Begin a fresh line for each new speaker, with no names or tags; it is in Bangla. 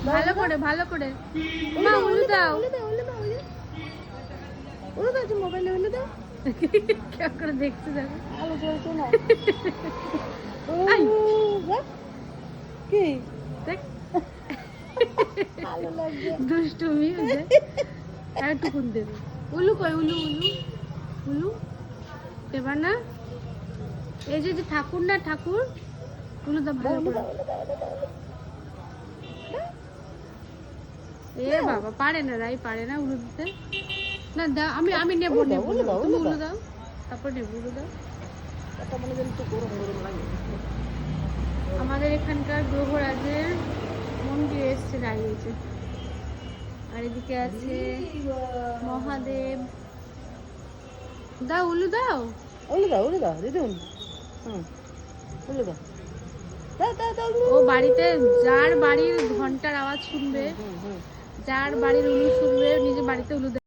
ভালো করে ভালো করে মা উলু দাও
উলু দাও তুমি মোবাইলে উলু দাও
কেউ করে দেখতে যাবে
আলো জ্বলছে না
আই।
কি
দেখ
ভালো লাগছে
দুষ্টুমি হচ্ছে আর একটুকুন দেবে উলু কই উলু উলু উলু এবার না এই যে যে ঠাকুর না ঠাকুর উলু দাও ভালো করে এ বাবা পারে না রাই পারে না উলু দিতে না দাও আমি আমি নেবো নেবো
উলু দাও,
তুমি
উলু
উলু দাও তারপর নেবো উলু দাও
এটা মনে যেন একটু গরম গরম লাগে
আমাদের এখানকার গ্রহরাজের মন্দির এসছে দাঁড়িয়েছে আর এদিকে আছে মহাদেব দাও উলু দাও
উলু দাও দিদুন হুম উলু দাও দাও দাও দাও
ও বাড়িতে যার বাড়ির ঘন্টার আওয়াজ শুনবে
হুম হুম
যার বাড়ির উলু শুনবে নিজে বাড়িতে উলু দেবে।